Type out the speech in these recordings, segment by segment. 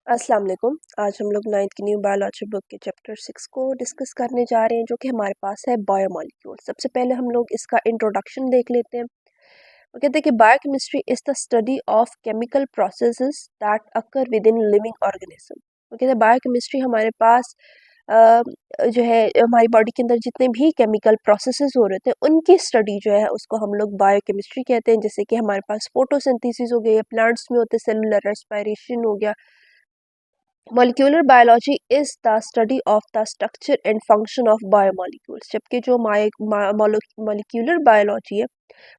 अस्सलाम वालेकुम। आज हम लोग 9th की न्यू बायोलॉजी बुक के चैप्टर 6 को डिस्कस करने जा रहे हैं, जो कि हमारे पास है बायोमॉलिक्यूल। सबसे पहले हम लोग इसका इंट्रोडक्शन देख लेते हैं। वो कहते हैं कि biochemistry is the study of chemical processes that occur with in living organism. वो कहते हैं बायोकेमिस्ट्री हमारे पास अ, जो है हमारी बॉडी के अंदर जितने भी केमिकल प्रोसेसेस हो रहे थे उनकी स्टडी जो है उसको हम लोग बायोकेमिस्ट्री कहते हैं। जैसे कि हमारे पास फोटोसिंथेसिस हो गया, प्लांट्स में होते सेलुलर रेस्पिरेशन हो गया। Molecular biology is the study of the structure and function of biomolecules, जबकि जो molecular biology है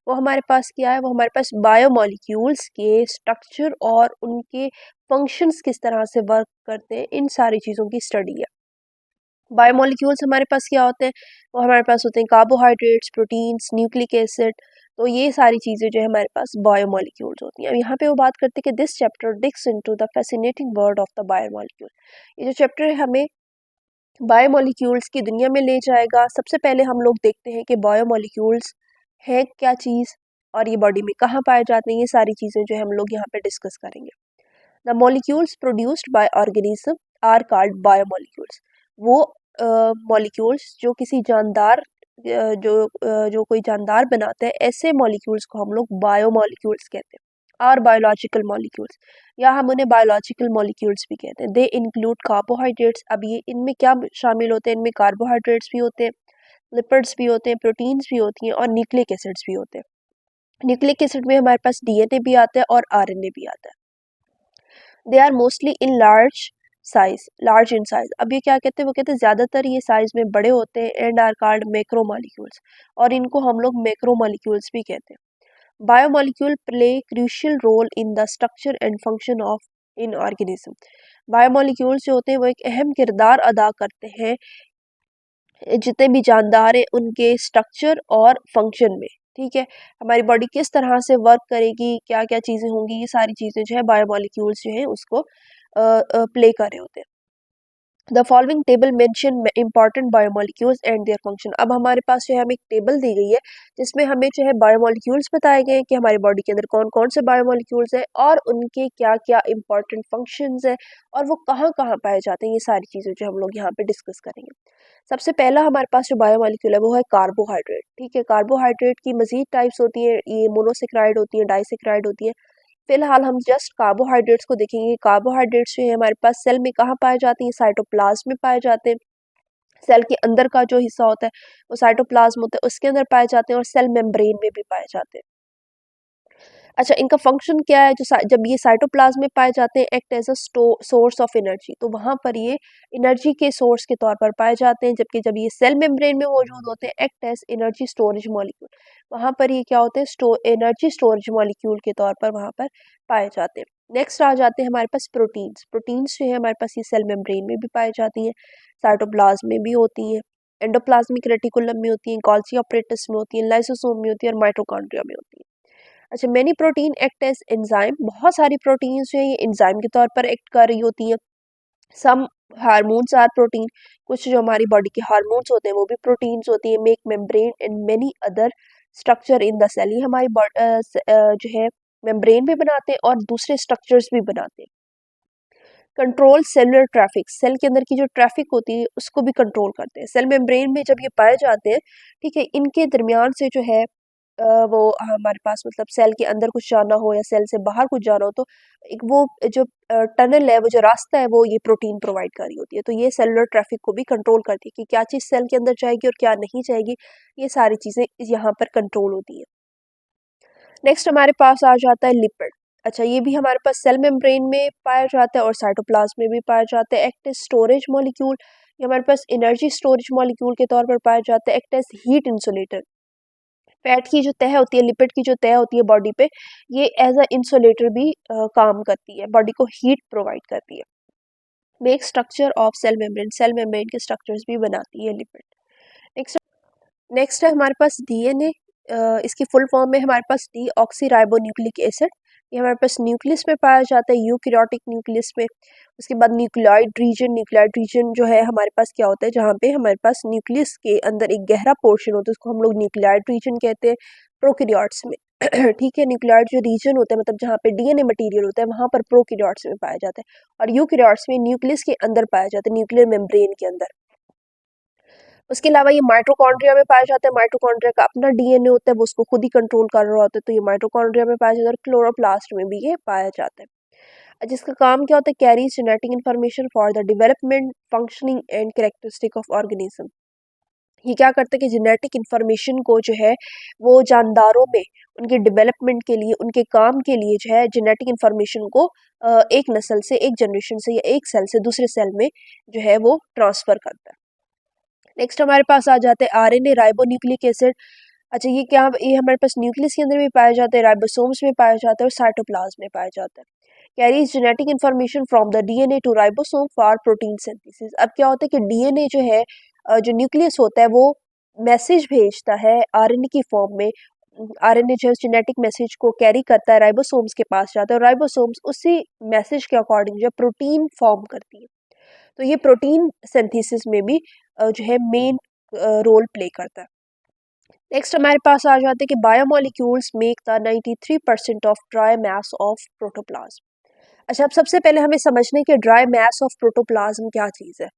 वो हमारे पास क्या है, वो हमारे पास बायोमोलिक्यूल्स के स्ट्रक्चर और उनके फंक्शंस किस तरह से वर्क करते हैं, इन सारी चीज़ों की स्टडी है। बायोमोलिक्यूल्स हमारे पास क्या होते हैं, वो हमारे पास होते हैं कार्बोहाइड्रेट्स, प्रोटीन्स, न्यूक्लिक एसिड। तो ये सारी चीज़ें जो है हमारे पास बायोमोलिक्यूल्स होती हैं। अब यहाँ पे वो बात करते हैं कि this chapter digs into the fascinating world of the biomolecule. ये जो चैप्टर है हमें बायोमोलिक्यूल्स की दुनिया में ले जाएगा। सबसे पहले हम लोग देखते हैं कि बायोमोलिक्यूल्स है क्या चीज़ और ये बॉडी में कहाँ पाए जाते हैं। ये सारी चीज़ें जो है हम लोग यहाँ पे डिस्कस करेंगे। The molecules produced by organism are called biomolecules. वो मॉलिक्यूल्स जो किसी जानदार जो कोई जानदार बनाते हैं, ऐसे मॉलिक्यूल्स को हम लोग बायोमोलिक्यूल्स कहते हैं। और बायोलॉजिकल मॉलिक्यूल्स, या हम उन्हें बायोलॉजिकल मॉलिक्यूल्स भी कहते हैं। They include carbohydrates. अब ये इनमें क्या शामिल होते हैं, इनमें कार्बोहाइड्रेट्स भी होते हैं, लिपिड्स भी होते हैं, प्रोटीन्स भी होती हैं और न्यूक्लिक एसिड्स भी होते हैं। न्यूक्लिक एसिड में हमारे पास डीएनए भी आता है और आरएनए भी आता है। They are mostly in large in size. अब ये क्या कहते हैं, वो कहते हैं ज़्यादातर ये साइज में बड़े होते हैं एंड आर कॉल्ड मैक्रोमोलिक्यूल्स, और इनको हम लोग मैक्रोमोलिक्यूल्स भी कहते हैं। Biomolecule play crucial role in the structure and function of in organism. Biomolecules जो होते हैं वो एक अहम किरदार अदा करते हैं जितने भी जानदार हैं उनके स्ट्रक्चर और फंक्शन में। ठीक है, हमारी बॉडी किस तरह से वर्क करेगी, क्या क्या चीज़ें होंगी, ये सारी चीज़ें जो है बायोमोलिक्यूल्स जो है उसको प्ले कर रहे होते हैं। The following table mention important biomolecules and their function. अब हमारे पास जो है हमें एक टेबल दी गई है जिसमें हमें जो है बायोमोलिक्यूल्स बताए गए हैं कि हमारी बॉडी के अंदर कौन कौन से बायोमोलिक्यूल्स हैं और उनके क्या क्या इंपॉर्टेंट फंक्शंस हैं और वो कहाँ कहाँ पाए जाते हैं। ये सारी चीज़ें जो हम लोग यहाँ पे डिस्कस करेंगे। सबसे पहला हमारे पास जो बायोमोलिक्यूल है वो है कार्बोहाइड्रेट। ठीक है, कार्बोहाइड्रेट की मजीद टाइप्स होती हैं, ये मोनोसेक्राइड होती है, डाइसेक्राइड होती है। फिलहाल हम जस्ट कार्बोहाइड्रेट्स को देखेंगे। कार्बोहाइड्रेट्स जो है हमारे पास सेल में कहाँ पाए जाते हैं, साइटोप्लाज्म में पाए जाते हैं। सेल के अंदर का जो हिस्सा होता है वो साइटोप्लाज्म होता है, उसके अंदर पाए जाते हैं, और सेल मेम्ब्रेन में भी पाए जाते हैं। अच्छा, इनका फंक्शन क्या है, जब ये साइटोप्लाज्म में पाए जाते हैं, act as a source of energy. तो वहाँ पर ये एनर्जी के सोर्स के तौर पर पाए जाते हैं। जबकि जब ये सेल मेम्ब्रेन में मौजूद होते हैं, act as energy storage molecule. वहाँ पर ये क्या होते हैं, एनर्जी स्टोरेज मॉलिक्यूल के तौर पर वहाँ पर पाए जाते हैं। नेक्स्ट आ जाते हैं हमारे पास प्रोटीन्स। प्रोटीन्स जो है हमारे पास ये सेल मेम्ब्रेन में भी पाई जाती हैं, साइटोप्लाज्म में भी होती हैं, एंडोप्लाज्मिक रेटिकुलम में होती हैं, गोल्गी ऑपरेटस में होती हैं, लाइसोसोम में होती है और माइटोकॉन्ड्रिया में होती है। अच्छा, many protein act as enzyme. बहुत सारी प्रोटीन्स जो है ये एंजाइम के तौर पर एक्ट कर रही होती हैं। सम हार्मोन्स आर प्रोटीन। कुछ जो हमारी बॉडी के हार्मोन्स होते हैं वो भी प्रोटीन्स होती हैं। Make membrane and many other structure in the cell. ये हमारी जो है मेम्ब्रेन भी बनाते हैं और दूसरे स्ट्रक्चर्स भी बनाते हैं। Control cellular traffic. सेल के अंदर की जो ट्रैफिक होती है उसको भी कंट्रोल करते हैं। सेल मेम्ब्रेन में जब ये पाए जाते हैं, ठीक है, इनके दरमियान से जो है वो हमारे पास मतलब सेल के अंदर कुछ जाना हो या सेल से बाहर कुछ जाना हो, तो एक वो जो टनल है, वो जो रास्ता है, वो ये प्रोटीन प्रोवाइड कर रही होती है। तो ये सेलुलर ट्रैफिक को भी कंट्रोल करती है कि क्या चीज़ सेल के अंदर जाएगी और क्या नहीं जाएगी। ये सारी चीज़ें यहाँ पर कंट्रोल होती हैं। नेक्स्ट हमारे पास आ जाता है लिपिड। अच्छा, ये भी हमारे पास सेल मेम्ब्रेन में पाया जाता है और साइटोप्लाज्म में भी पाया जाता है। Act as storage molecule. ये हमारे पास एनर्जी स्टोरेज मॉलिक्यूल के तौर पर पाया जाता है। Act as heat insulator. Fat की जो तह होती है, लिपिड की जो तह होती है बॉडी पे, ये एज अ इंसुलेटर भी काम करती है, बॉडी को हीट प्रोवाइड करती है। Make structure of cell membrane. Cell membrane के स्ट्रक्चर्स भी बनाती है लिपिड। नेक्स्ट नेक्स्ट है हमारे पास डीएनए। इसकी फुल फॉर्म में हमारे पास deoxyribonucleic acid. ये हमारे पास न्यूक्लियस में पाया जाता है, यूकैरियोटिक न्यूक्लियस में। उसके बाद न्यूक्लियोइड रीजन जो है हमारे पास क्या होता है, जहाँ पे हमारे पास न्यूक्लियस के अंदर एक गहरा पोर्शन होता है, उसको हम लोग न्यूक्लियोइड रीजन कहते हैं प्रोकैरियोट्स में। ठीक है, न्यूक्लियॉइड जो रीजन होता है मतलब जहाँ पे डीएनए मटेरियल होता है वहाँ पर प्रोकैरियोट्स में पाया जाता है, और यूकैरियोट्स में न्यूक्लियस के अंदर पाया जाता है, न्यूक्लियर मेम्ब्रेन के अंदर। उसके अलावा ये माइटोकॉन्ड्रिया में पाया जाता है। माइटोकॉन्ड्रिया का अपना डीएनए होता है, वो उसको खुद ही कंट्रोल कर रहा होता है, तो ये माइटोकॉन्ड्रिया में पाया जाता है, और क्लोरोप्लास्ट में भी ये पाया जाता है, जिसका काम क्या होता है, carries genetic information for the development, functioning and characteristic of organism. ये क्या करते हैं कि जेनेटिक इन्फॉर्मेशन को जो है वो जानदारों में उनके डेवलपमेंट के लिए, उनके काम के लिए जो है जेनेटिक इन्फॉर्मेशन को एक नस्ल से, एक जनरेशन से या एक सेल से दूसरे सेल में जो है वो ट्रांसफर करता है। नेक्स्ट हमारे पास आ जाते हैं आरएनए, राइबो न्यूक्लिक एसिड। अच्छा, ये हमारे पास न्यूक्लियस के अंदर भी पाया जाता है, राइबोसोम्स में पाया जाता है, और साइटोप्लाज्म में पाया जाता है। Carries genetic information from the DNA to ribosome for protein synthesis. अब क्या होता है कि डीएनए जो है, जो न्यूक्लियस होता है वो मैसेज भेजता है आरएनए की फॉर्म में। आरएनए जो है जेनेटिक मैसेज को कैरी करता है, राइबोसोम्स के पास जाता है, और राइबोसोम्स उसी मैसेज के अकॉर्डिंग जो है प्रोटीन फॉर्म करती है। तो ये प्रोटीन सिंथेसिस में भी जो है मेन रोल प्ले करता है। नेक्स्ट हमारे पास आ जाते हैं कि biomolecules make the 93% of dry mass of protoplasm. अच्छा, अब सबसे पहले हमें समझने कि ड्राई मैस ऑफ प्रोटोप्लाज्म क्या चीज़ है।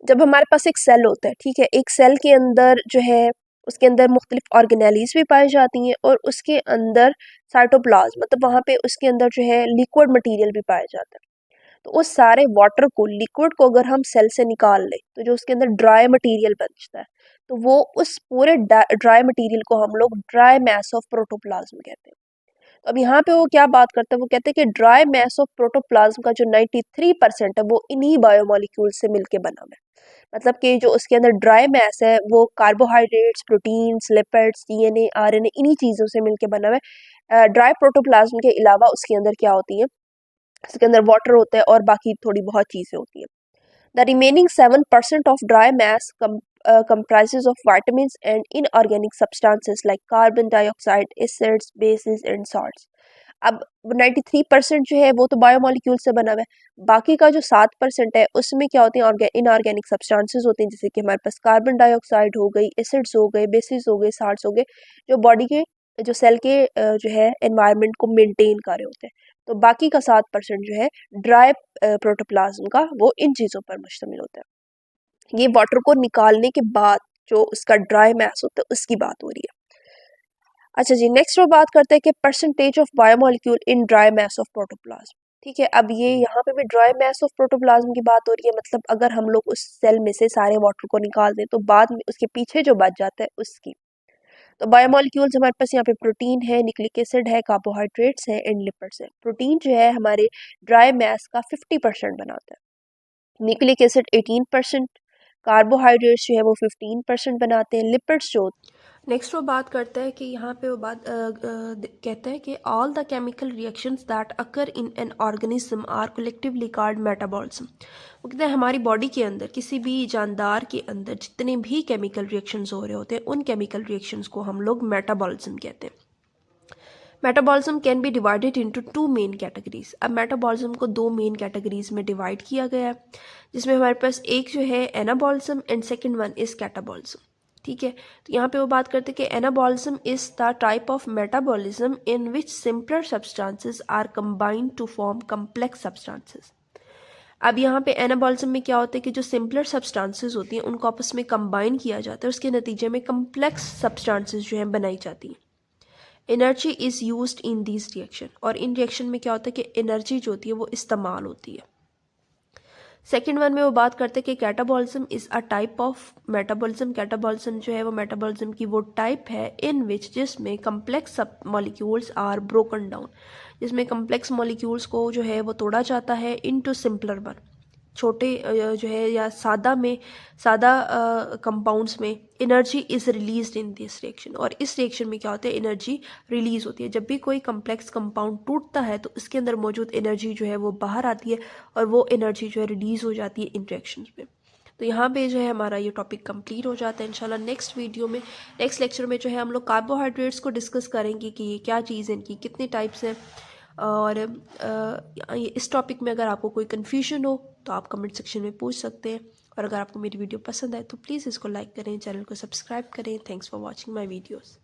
जब हमारे पास एक सेल होता है, ठीक है, एक सेल के अंदर जो है उसके अंदर मुख्तलिफ ऑर्गेनेलीज भी पाई जाती हैं, और उसके अंदर साइटोप्लाज्म मतलब वहाँ पे उसके अंदर जो है लिक्विड मटेरियल भी पाया जाता है। तो उस सारे वाटर को, लिक्विड को अगर हम सेल से निकाल लें तो जो उसके अंदर ड्राई मटेरियल बचता है, तो वो उस पूरे ड्राई मटेरियल को हम लोग ड्राई मैस ऑफ प्रोटोप्लाज्म कहते हैं। तो अब यहाँ पे वो क्या बात करते हैं, वो कहते हैं कि ड्राई मैस ऑफ प्रोटोप्लाज्म का जो 93% है वो इन्हीं बायोमोलिक्यूल से मिलके बना हुआ है। मतलब कि जो उसके अंदर ड्राई मैस है वो carbohydrates, proteins, lipids, DNA, RNA इन्हीं चीज़ों से मिलके बना हुआ है। ड्राई प्रोटोप्लाज्म के अलावा उसके अंदर क्या होती है, उसके अंदर वाटर होता है और बाकी थोड़ी बहुत चीज़ें होती हैं। The remaining 7% of dry mass comprises of vitamins and inorganic substances like carbon dioxide, acids, bases and salts. अब 93% जो है वो तो बायोमोलिक्यूल से बना हुआ है, बाकी का जो 7% है उसमें क्या होते हैं, इनऑर्गेनिक सब्सटेंसेस होते हैं, जैसे कि हमारे पास कार्बन डाइऑक्साइड हो गई, एसिड्स हो गए, बेसिस हो गए, साल्ट्स हो गए, जो बॉडी के, जो सेल के जो है एनवायरनमेंट को मेंटेन कर रहे होते हैं। तो बाकी का 7% जो है ड्राई प्रोटोप्लाज्म का, वो इन चीज़ों पर मुश्तमिल होता है। ये वाटर को निकालने के बाद जो उसका ड्राई मैस होता है उसकी बात हो रही है। अच्छा जी, नेक्स्ट वो बात करते हैं कि percentage of biomolecule in dry mass of protoplasm. ठीक है, अब ये यहाँ पे भी ड्राई मैस ऑफ प्रोटोप्लाज्म की बात हो रही है, मतलब अगर हम लोग उस सेल में से सारे वाटर को निकाल दें तो बाद में उसके पीछे जो बच जाता है उसकी। तो बायोमोलिक्यूल्स हमारे पास यहाँ पे प्रोटीन है, न्यूक्लिक एसिड है, कार्बोहाइड्रेट्स है एंड लिपिड्स है। प्रोटीन जो है हमारे ड्राई मैस का 50% बनाता है, न्यूक्लिक एसिड 18%, कार्बोहाइड्रेट्स जो है वो 15% बनाते हैं, लिपिड्स जो। नेक्स्ट वो बात करता है कि यहाँ पे वो बात कहता है कि all the chemical reactions that occur in an organism are collectively called metabolism. वो कहते हैं हमारी बॉडी के अंदर, किसी भी जानदार के अंदर जितने भी केमिकल रिएक्शंस हो रहे होते हैं उन केमिकल रिएक्शंस को हम लोग मेटाबॉलिज्म कहते हैं। Metabolism can be divided into 2 main categories. अब मेटाबॉलिज्म को 2 मेन कैटेगरीज में डिवाइड किया गया है, जिसमें हमारे पास एक जो है anabolism and second one is catabolism. ठीक है, तो यहाँ पे वो बात करते हैं कि anabolism is the type of metabolism in which simpler substances are combined to form complex substances. अब यहाँ पे एनाबॉलिज्म में क्या होता है कि जो सिंपलर सब्सटेंसेस होती हैं उनको आपस में कंबाइन किया जाता है, उसके नतीजे में कम्प्लेक्स सब्सटेंसेस जो हैं बनाई जाती हैं। Energy is used in this reaction, और इन रिएक्शन में क्या होता है कि एनर्जी जो होती है वो इस्तेमाल होती है। सेकेंड वन में वो बात करते हैं कि catabolism is a type of metabolism. Catabolism जो है वो मेटाबॉलिज्म की वो टाइप है इन विच जिसमें कम्प्लेक्स सब मॉलिक्यूल्स आर ब्रोकन डाउन, जिसमें कम्प्लेक्स मॉलिक्यूल्स को जो है वो तोड़ा जाता है इनटू सिंपलर वन, छोटे जो है या सादा कंपाउंड्स में energy is released in this reaction. और इस रिएक्शन में क्या होता है, एनर्जी रिलीज होती है। जब भी कोई कम्प्लेक्स कंपाउंड टूटता है तो उसके अंदर मौजूद एनर्जी जो है वो बाहर आती है, और वो एनर्जी जो है रिलीज हो जाती है इन रिएक्शंस में। तो यहाँ पे जो है हमारा ये टॉपिक कंप्लीट हो जाता है। इंशाल्लाह नेक्स्ट वीडियो में, नेक्स्ट लेक्चर में जो है हम लोग कार्बोहाइड्रेट्स को डिस्कस करेंगे कि ये क्या चीज़ है, इनकी कितने टाइप्स हैं। और इस टॉपिक में अगर आपको कोई कन्फ्यूजन हो तो आप कमेंट सेक्शन में पूछ सकते हैं, और अगर आपको मेरी वीडियो पसंद आए तो प्लीज़ इसको लाइक करें, चैनल को सब्सक्राइब करें। Thanks for watching my videos.